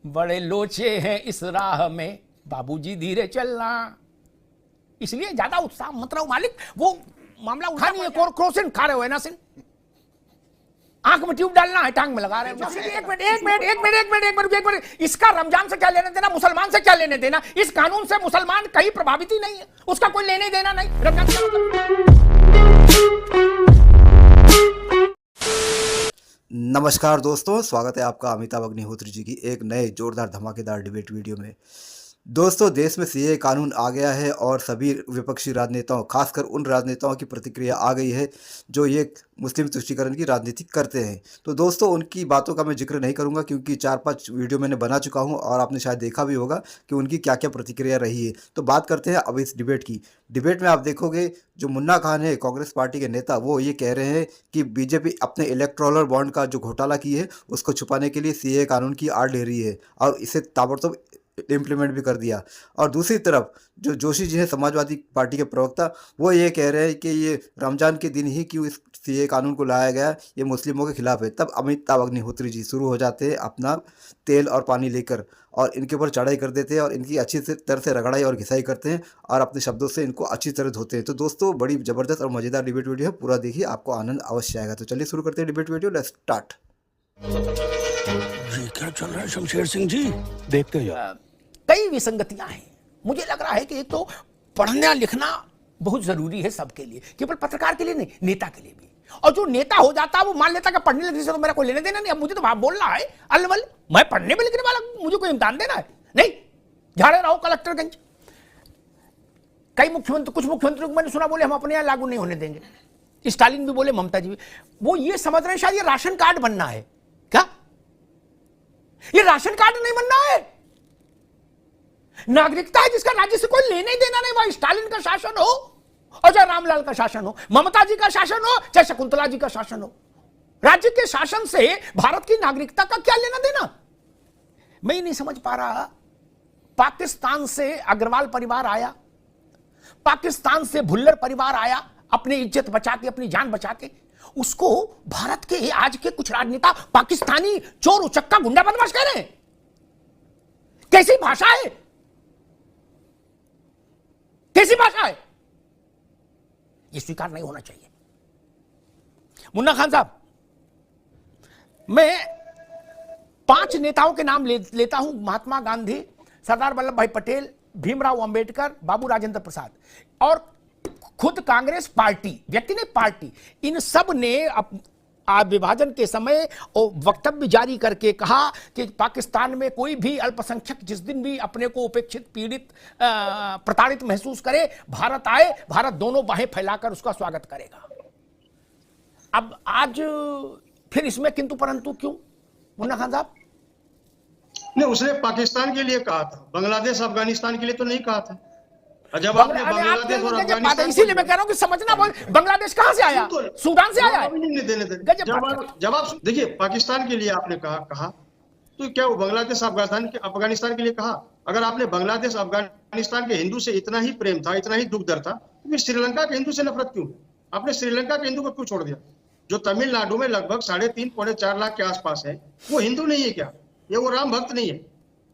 बड़े लोचे हैं इस राह में, बाबूजी धीरे चलना। इसलिए ज्यादा उत्साह मत रहो मालिक, वो मामला उठा नहीं है। क्रोसिन खा रहे हो है ना सिन, आंख में ट्यूब डालना है, टांग में लगा रहे हो। एक मिनट, इसका रमजान से क्या लेने देना, मुसलमान से क्या लेने देना? इस कानून से मुसलमान कहीं प्रभावित ही नहीं है, उसका कोई लेने देना नहीं। रमजान नमस्कार दोस्तों, स्वागत है आपका अमिताभ अग्निहोत्री जी की एक नए जोरदार धमाकेदार डिबेट वीडियो में। दोस्तों, देश में सीए कानून आ गया है और सभी विपक्षी राजनेताओं, खासकर उन राजनेताओं की प्रतिक्रिया आ गई है जो ये मुस्लिम तुष्टीकरण की राजनीति करते हैं। तो दोस्तों, उनकी बातों का मैं जिक्र नहीं करूंगा क्योंकि 4-5 वीडियो मैंने बना चुका हूं और आपने शायद देखा भी होगा कि उनकी क्या क्या प्रतिक्रिया रही है। तो बात करते हैं अब इस डिबेट की। डिबेट में आप देखोगे जो मुन्ना खान है, कांग्रेस पार्टी के नेता, वो ये कह रहे हैं कि बीजेपी अपने इलेक्टोरल बॉन्ड का जो घोटाला की है उसको छुपाने के लिए सीए कानून की आड़ ले रही है और इसे ताबड़तोड़ इम्प्लीमेंट भी कर दिया। और दूसरी तरफ जो जोशी जी हैं, समाजवादी पार्टी के प्रवक्ता, वो ये कह रहे हैं कि ये रमज़ान के दिन ही क्यों इस सीए कानून को लाया गया, ये मुस्लिमों के खिलाफ है। तब अमिताभ अग्निहोत्री जी शुरू हो जाते हैं अपना तेल और पानी लेकर और इनके ऊपर चढ़ाई कर देते हैं और इनकी अच्छी तरह से रगड़ाई और घिसाई करते हैं और अपने शब्दों से इनको अच्छी तरह धोते हैं। तो दोस्तों, बड़ी ज़बरदस्त और मज़ेदार डिबेट वीडियो है, पूरा देखिए, आपको आनंद अवश्य आएगा। तो चलिए शुरू करते हैं डिबेट वीडियो, लेट्स स्टार्ट। ये क्या चल रहा है शमशेर सिंह जी? देखते हैं। कई विसंगतियां हैं। मुझे लग रहा है कि एक तो पढ़ना लिखना बहुत जरूरी है सबके लिए, केवल पत्रकार के लिए नहीं, नेता के लिए भी। और जो नेता हो जाता है वो मान लेता कि पढ़ने लिखने से तो मेरा कोई लेने देना नहीं, अब मुझे तो बोलना है अलवल, मैं पढ़ने में लिखने वाला, मुझे कोई इम्तिहान देना है नहीं, झाड़े रहो कलेक्टरगंज। कई मुख्यमंत्री, कुछ मुख्यमंत्रियों को मैंने सुना बोले हम अपने यहां लागू नहीं होने देंगे। स्टालिन भी बोले, ममता जी भी। वो ये समझ रहे हैं शायद ये राशन कार्ड बनना है। क्या ये राशन कार्ड नहीं बनना है? नागरिकता है जिसका राज्य से कोई लेने ही देना नहीं। वह स्टालिन का शासन हो और चाहे रामलाल का शासन हो, ममता जी का शासन हो, चाहे शकुंतला जी का शासन हो, राज्य के शासन से भारत की नागरिकता का क्या लेना देना? मैं ये नहीं समझ पा रहा। पाकिस्तान से अग्रवाल परिवार आया, पाकिस्तान से भुल्लर परिवार आया, अपनी इज्जत बचा के, अपनी जान बचा के, उसको भारत के आज के कुछ राजनेता पाकिस्तानी चोर उचक्का गुंडा बदमाश कह रहे हैं। कैसी भाषा है, कैसी भाषा है? यह स्वीकार नहीं होना चाहिए। मुन्ना खान साहब, मैं 5 नेताओं के नाम लेता हूं, महात्मा गांधी, सरदार वल्लभ भाई पटेल, भीमराव अंबेडकर, बाबू राजेंद्र प्रसाद और खुद कांग्रेस पार्टी, व्यक्ति ने पार्टी, इन सब ने विभाजन के समय वक्तव्य जारी करके कहा कि पाकिस्तान में कोई भी अल्पसंख्यक जिस दिन भी अपने को उपेक्षित, पीड़ित, प्रताड़ित महसूस करे, भारत आए, भारत दोनों बाहें फैलाकर उसका स्वागत करेगा। अब आज फिर इसमें किंतु परंतु क्यों मुन्ना खान साहब? नहीं, उसने पाकिस्तान के लिए कहा था, बांग्लादेश अफगानिस्तान के लिए तो नहीं कहा था। जब आपने बांग्लादेश और अफगानिस्तान, इसीलिए मैं कह रहा हूं कि समझना, बांग्लादेश कहां से आया, सूडान से आया है। जवाब देखिए, पाकिस्तान के लिए आपने कहा तो क्या वो बांग्लादेश अफगानिस्तान के लिए कहा? अगर आपने बांग्लादेश अफगानिस्तान के हिंदू से इतना ही प्रेम था, इतना ही दुख दर्द था, तो श्रीलंका के हिंदू से नफरत क्यों? आपने श्रीलंका के हिंदू को क्यों छोड़ दिया? जो तमिलनाडु में लगभग 3.5-4 लाख के आसपास है, वो हिंदू नहीं है क्या? या वो राम भक्त नहीं है,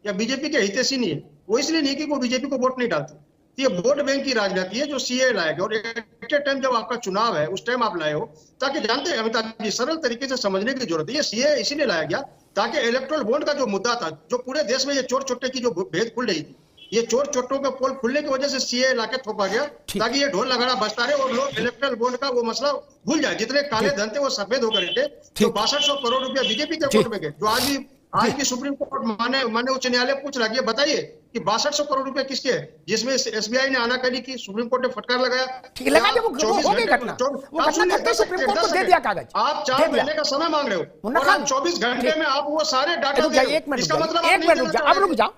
या बीजेपी के हितैषी नहीं है? वो इसलिए नहीं कि वो बीजेपी को वोट नहीं डालते। ये वोट बैंक की राजनीति है जो सीए लाएगा। और एट ए टाइम जब आपका चुनाव है, उस टाइम आप लाए हो ताकि, जानते हैं अमिताभ जी, सरल तरीके से समझने की जरूरत है। ये सीए इसीलिए लाया गया ताकि इलेक्टोरल बॉन्ड का जो मुद्दा था, जो पूरे देश में ये चोर चोट्टे की जो भेद खुल रही थी, ये चोर चोट्टों का पोल खुलने की वजह से सीए लाके थोपा गया ताकि ये ढोल लगाना बजता रहे और लोग इलेक्टोरल बॉन्ड का वो मसला भूल जाए। जितने काले धन थे वो सफेद होकर थे। जो 6200 करोड़ रुपया बीजेपी के अकाउंट में गए, जो आज की सुप्रीम कोर्ट माने उच्च न्यायालय पूछ रहा है, बताइए कि 6200 करोड़ रुपए किसके है, जिसमें एसबीआई ने आनाकानी की, सुप्रीम कोर्ट ने फटकार लगाया। ठीक लगा, जब वो हो गई घटना, वो घटना करते सुप्रीम कोर्ट को दे दिया कागज। आप 4 महीने का समय मांग रहे हो और आप 24 घंटे में आप वो सारे डाटा दे रहे हो। इसका मतलब एक मिनट रुक जाओ।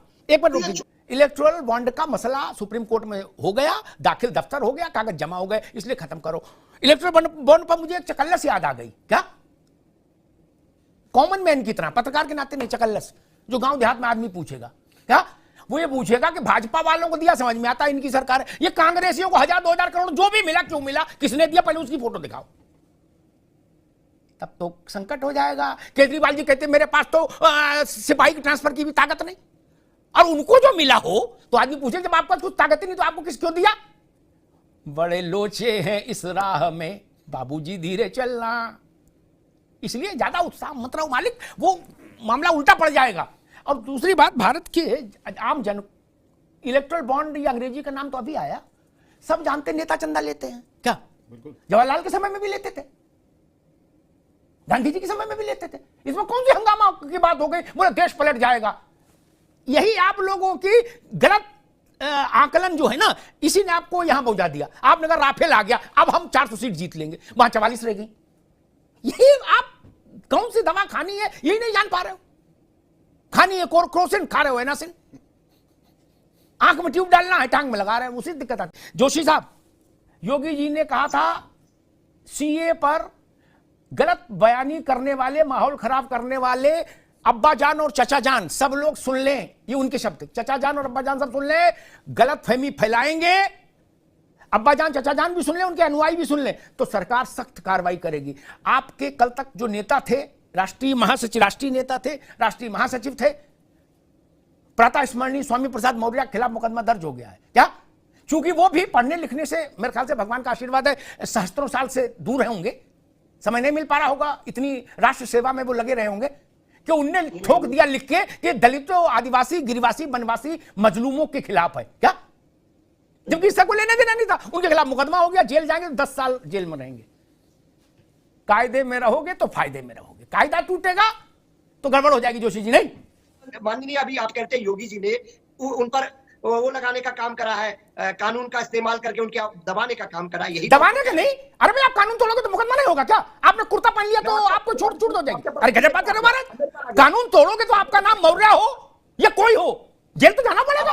इलेक्टोरल बॉन्ड का मसला सुप्रीम कोर्ट में हो गया, दाखिल दफ्तर हो गया, कागज जमा हो गए, इसलिए खत्म करो। इलेक्टोरल बॉन्ड पर मुझे एक चकल्लस याद आ गई। क्या? कॉमन मैन की तरह, पत्रकार के नाते नहीं, चकल्लस, जो गांव देहात में आदमी पूछेगा। क्या? वो ये पूछेगा कि भाजपा वालों को दिया, समझ में आता इनकी सरकार है, ये कांग्रेसियों को 1000-2000 करोड़ जो भी मिला, क्यों मिला, किसने दिया, पहले उसकी फोटो दिखाओ। तब तो संकट हो जाएगा। केजरीवाल जी कहते मेरे पास तो सिपाही की ट्रांसफर की भी ताकत नहीं, और उनको जो मिला हो तो आदमी पूछे जब आपके पास कुछ ताकत ही नहीं तो आपको किस क्यों दिया? बड़े लोचे हैं इस राह में बाबूजी धीरे चलना, इसलिए ज्यादा उत्साह मत रहो मालिक, वो मामला उल्टा पड़ जाएगा। और दूसरी बात, भारत के आम जन इलेक्ट्रल बॉन्ड, या अंग्रेजी का नाम तो अभी आया, सब जानते नेता चंदा लेते हैं क्या? जवाहरलाल के समय में भी लेते थे, गांधी जी के समय में भी लेते थे, इसमें कौन सी हंगामा की बात हो गई बोले देश पलट जाएगा? यही आप लोगों की गलत आकलन जो है ना, इसी ने आपको यहां पहुंचा दिया। आपने कहा राफेल आ गया, अब हम 400 सीट जीत लेंगे, वहां 44 रह गई। यही आप कौन सी दवा खानी है यही नहीं जान पा रहे हो। खानी है क्रोसिन, खा रहे हो एनासिन, आंख में ट्यूब डालना है टांग में लगा रहे हैं, उसी दिक्कत आती। जोशी साहब, योगी जी ने कहा था सीए पर गलत बयानी करने वाले, माहौल खराब करने वाले अब्बा जान और चचा जान सब लोग सुन लें, ये उनके शब्द, चचा जान और अब्बा जान सब सुन लें, गलत फहमी फैलाएंगे, अब्बा जान चचा जान भी सुन लें, उनके अनुयायी भी सुन लें, तो सरकार सख्त कार्रवाई करेगी। आपके कल तक जो नेता थे, राष्ट्रीय महासचिव, राष्ट्रीय नेता थे, राष्ट्रीय महासचिव थे, प्रातः स्मरणीय स्वामी प्रसाद मौर्य के खिलाफ मुकदमा दर्ज हो गया है क्या? क्योंकि वो भी पढ़ने लिखने से मेरे ख्याल से भगवान का आशीर्वाद है सहस्त्रों साल से दूर होंगे, समय नहीं मिल पा रहा होगा, इतनी राष्ट्र सेवा में वो लगे रहे होंगे कि उनने ठोक दिया लिख के कि दलितों, आदिवासी, गिरिवासी, वनवासी, मजलूमों के खिलाफ है क्या? जबकि इससे को लेने देना नहीं था, उनके खिलाफ मुकदमा हो गया, जेल जाएंगे तो 10 साल जेल में रहेंगे। कायदे में रहोगे तो फायदे में रहोगे, कायदा टूटेगा तो गड़बड़ हो जाएगी। जोशी जी नहीं, माननीय अभी आप कहते हैं योगी जी ने उन पर वो लगाने का काम करा है, कानून का इस्तेमाल करके उनके दबाने का काम करा है। यही दबाने का नहीं, अरे भाई आप कानून तोड़ोगे तो मुकदमा नहीं होगा क्या? आपने कुर्ता पहन लिया तो आपको छूट हो जाएगी? अरे गजब बात कर रहे हो महाराज, कानून तोड़ोगे तो आपका नाम मौर्य हो या कोई हो, जेल तो जाना पड़ेगा।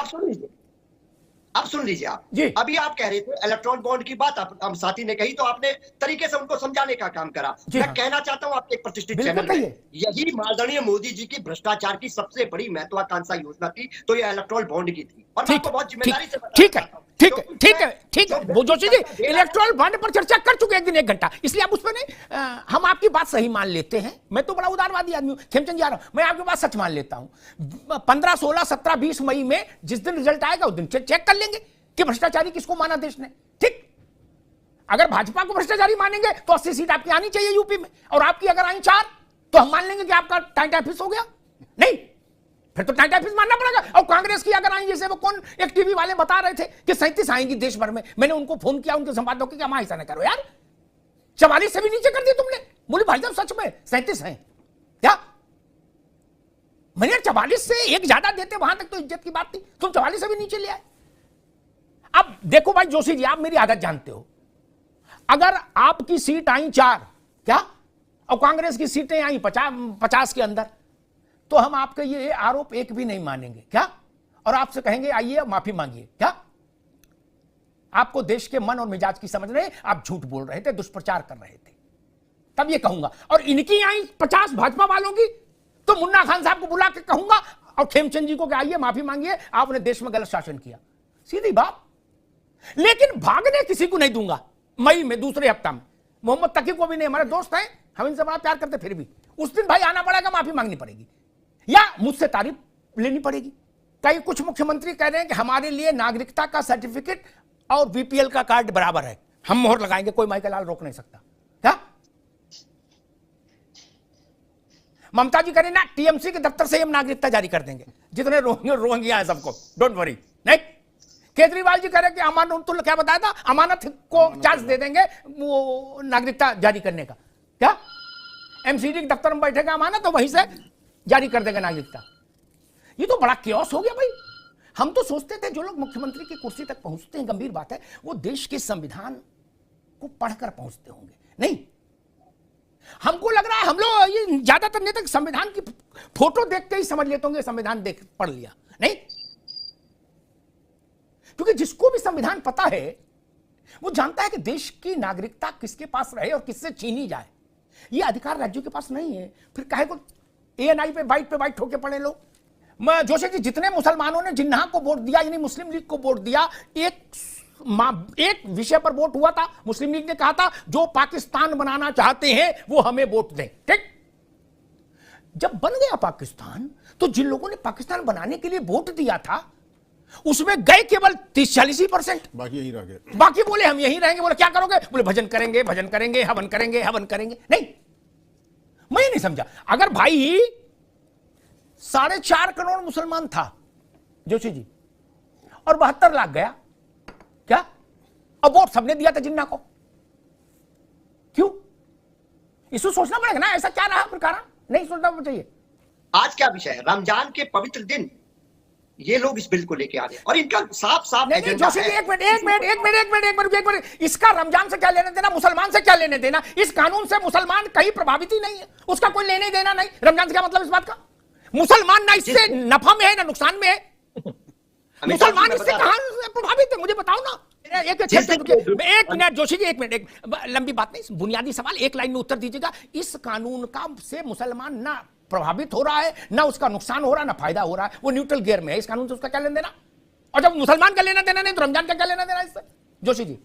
अब सुन लीजिए आप जी। अभी आप कह रहे थे इलेक्ट्रॉन बॉन्ड की बात, हम साथी ने कही तो आपने तरीके से उनको समझाने का काम करा। मैं हाँ। कहना चाहता हूं आपके एक प्रतिष्ठित बिल्कुल चैनल में, कहिए। यही माननीय मोदी जी की भ्रष्टाचार की सबसे बड़ी महत्वाकांक्षा योजना थी, तो ये इलेक्ट्रॉल बॉन्ड की थी। और मैं ठीक आपको बहुत जिम्मेदारी से बताना ठीक है, चाहता हूं। ठीक है, तो ठीक है, मैं- ठीक है। जो वो जोशी जी दे रहा इलेक्ट्रॉल बॉन्ड पर चर्चा कर चुके एक दिन 1 घंटा, इसलिए आप उस पर नहीं, हम आपकी बात सही मान लेते हैं। मैं तो बड़ा उदारवादी आदमी हूं, खेमचंद जी आ रहा हूं, मैं आपकी बात सच मान लेता हूं। 15, 16, 17, 20 मई में जिस दिन रिजल्ट आएगा उस दिन चेक कर लेंगे कि भ्रष्टाचारी किसको माना देश ने। ठीक, अगर भाजपा को भ्रष्टाचारी मानेंगे तो 80 सीट आपकी आनी चाहिए यूपी में, और आपकी अगर आई 4 तो हम मान लेंगे कि आपका टाइम फिक्स हो गया। नहीं, फिर तो टाइम फिक्स मानना पड़ेगा। और कांग्रेस की अगर आई, जैसे वो कौन एक टीवी वाले बता रहे थे कि 37 आएंगी देश भर में, मैंने उनको फोन किया, उनके संवाददाता कि हम ऐसा ना करो यार, 44 से भी नीचे कर दिए तुमने। बोले भाई साहब सच में 37 हैं क्या? मैंने 44 से एक ज्यादा देते, वहां तक तो इज्जत की बात थी, तुम 44 से भी नीचे ले आए। अब देखो भाई जोशी जी, आप मेरी आदत जानते हो, अगर आपकी सीट आई 4 क्या, और कांग्रेस की सीटें आई 50 के अंदर, तो हम आपके ये आरोप एक भी नहीं मानेंगे क्या, और आपसे कहेंगे आइए माफी मांगिए क्या? आपको देश के मन और मिजाज की समझ नहीं, आप झूठ बोल रहे थे, दुष्प्रचार कर रहे थे, तब ये कहूंगा। और इनकी आई 50 भाजपा वालों की, तो मुन्ना खान साहब को बुला के कहूंगा, और खेमचंद जी को कि आइए माफी मांगिए, आपने देश में गलत शासन किया, सीधी बात। लेकिन भागने किसी को नहीं दूंगा। मई में दूसरे हफ्ता में मोहम्मद तकी को भी नहीं, हमारे दोस्त हैं, हम इनसे बड़ा प्यार करते, फिर भी उस दिन भाई आना पड़ेगा, माफी मांगनी पड़ेगी, या मुझसे तारीफ लेनी पड़ेगी। कई कुछ मुख्यमंत्री कह रहे हैं कि हमारे लिए नागरिकता का सर्टिफिकेट और बीपीएल का कार्ड बराबर है, हम मोहर लगाएंगे, कोई माइकल लाल रोक नहीं सकता क्या? ममता जी करें ना, टीएमसी के दफ्तर से हम नागरिकता जारी कर देंगे, जितने रोहिंग्या है सबको, डोंट वरी। नहीं, केजरीवाल जी कह रहे कि अमानत, तो क्या बताया था, अमानत को चार्ज दे देंगे वो नागरिकता जारी करने का क्या? एमसीडी के दफ्तर में बैठेगा अमानत, तो वहीं से जारी कर देगा नागरिकता। ये तो बड़ा क्योस हो गया भाई। हम तो सोचते थे जो लोग मुख्यमंत्री की कुर्सी तक पहुंचते हैं, गंभीर बात है, वो देश के संविधान को पढ़कर पहुंचते होंगे। नहीं, हमको लग रहा है हम लोग ये ज्यादातर नेता संविधान की फोटो देख के ही समझ लेते होंगे संविधान देख पढ़ लिया। नहीं, क्योंकि जिसको भी संविधान पता है वो जानता है कि देश की नागरिकता किसके पास रहे और किससे छीनी जाए, ये अधिकार राज्यों के पास नहीं है। फिर काहे को एएनआई पे बाइट ठोके पड़े लोग। जोशी जी, जितने मुसलमानों ने जिन्ना को वोट दिया, यानी मुस्लिम लीग को वोट दिया, एक एक विषय पर वोट हुआ था, मुस्लिम लीग ने कहा था जो पाकिस्तान बनाना चाहते हैं वो हमें वोट दें। ठीक, जब बन गया पाकिस्तान तो जिन लोगों ने पाकिस्तान बनाने के लिए वोट दिया था उसमें गए केवल 30-40%, बाकी यहीं रह गए। बाकी बोले हम यहीं रहेंगे। बोले क्या करोगे? बोले भजन करेंगे, भजन करेंगे, हवन करेंगे, हवन करेंगे। नहीं, मैं नहीं समझा। अगर भाई 4.5 करोड़ मुसलमान था जोशी जी और 72 लाख गया, क्या अब वोट सबने दिया था जिन्ना को? क्यों? इसको सोचना पड़ेगा ना, ऐसा क्या रहा फिर कारण? नहीं सोचना चाहिए। आज क्या विषय है? रमजान के पवित्र दिन ये लोग इस बिल को लेके आ रहे हैं और इनका साफ साफ नहीं, जोशी जी एक मिनट, इसका रमजान से क्या लेना देना, मुसलमान से क्या लेने देना? इस कानून से मुसलमान कहीं प्रभावित ही नहीं है, उसका कोई लेने देना नहीं। रमजान से क्या मतलब इस बात का? मुसलमान ना इससे नफा में है ना नुकसान में है। मुसलमान इससे कहां प्रभावित है, मुझे बताओ ना। एक मिनट जोशी जी, एक मिनट, लंबी बात नहीं, बुनियादी सवाल एक लाइन में उत्तर दीजिएगा। इस कानून का से मुसलमान ना प्रभावित हो रहा है, ना उसका नुकसान हो रहा है, ना फायदा हो रहा है, वो न्यूट्रल गियर में है। इस कानून से उसका क्या लेना देना? और जब मुसलमान का लेना देना नहीं तो रमजान का क्या लेना देना इससे? जोशी जी,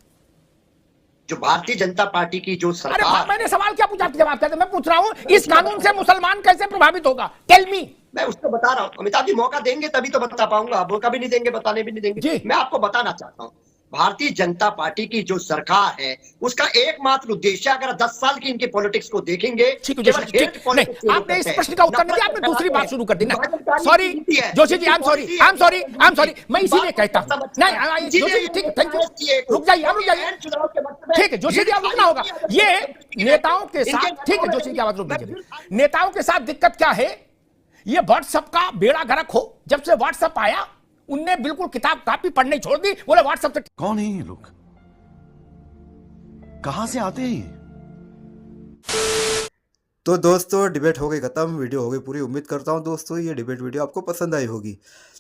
जो भारतीय जनता पार्टी की जो अरे सरकार, मैंने सवाल क्या पूछा, आप जवाब क्या? मैं पूछ रहा हूं इस कानून से मुसलमान कैसे प्रभावित होगा? Tell me. मैं उसको बता रहा हूं। अमिताभ जी मौका देंगे तभी तो बता पाऊंगा, मौका भी नहीं देंगे, बताने भी नहीं देंगे। मैं आपको बताना चाहता हूं, भारतीय जनता पार्टी की जो सरकार है उसका एकमात्र उद्देश्य, अगर 10 साल की इनके पॉलिटिक्स को देखेंगे, नहीं, आपने इस प्रश्न का उत्तर नहीं दिया, आपने दूसरी बात शुरू कर दी ना। Sorry Joshi ji, I am sorry, मैं इसीलिए कहता हूं। नहीं जोशी जी, ठीक, थैंक यू, रुक जाइए, रुक जाइए, ठीक है जोशी जी, अब रुकना होगा। ये नेताओं के साथ, ठीक है जोशी जी, आवाज रुक दीजिए। नेताओं के साथ दिक्कत क्या है? ये व्हाट्सएप का बेड़ा गर्क हो, जब से व्हाट्सएप आया उनने बिल्कुल किताब कापी पढ़ने छोड़ दी। बोले व्हाट्सएप से कौन है ये लोग, कहां से आते हैं? तो दोस्तों डिबेट हो गई खत्म, वीडियो हो गई पूरी। उम्मीद करता हूँ दोस्तों ये डिबेट वीडियो आपको पसंद आई होगी।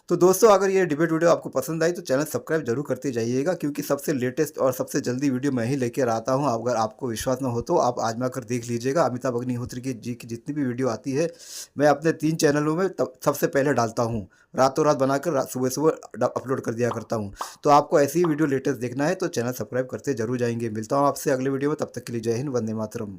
तो दोस्तों अगर ये डिबेट वीडियो आपको पसंद आई तो चैनल सब्सक्राइब जरूर करते जाइएगा, क्योंकि सबसे लेटेस्ट और सबसे जल्दी वीडियो मैं ही लेकर आता हूँ। अगर आपको विश्वास ना हो तो आप आजमा कर देख लीजिएगा। अमिताभ अग्निहोत्री जी की जितनी भी वीडियो आती है मैं अपने 3 चैनलों में सबसे पहले डालता हूँ, रातों रात बनाकर सुबह सुबह अपलोड कर दिया करता हूँ। तो आपको ऐसी ही वीडियो लेटेस्ट देखना है तो चैनल सब्सक्राइब करते जरूर जाएंगे। मिलता हूँ आपसे अगले वीडियो में, तब तक के लिए जय हिंद, वंदे मातरम।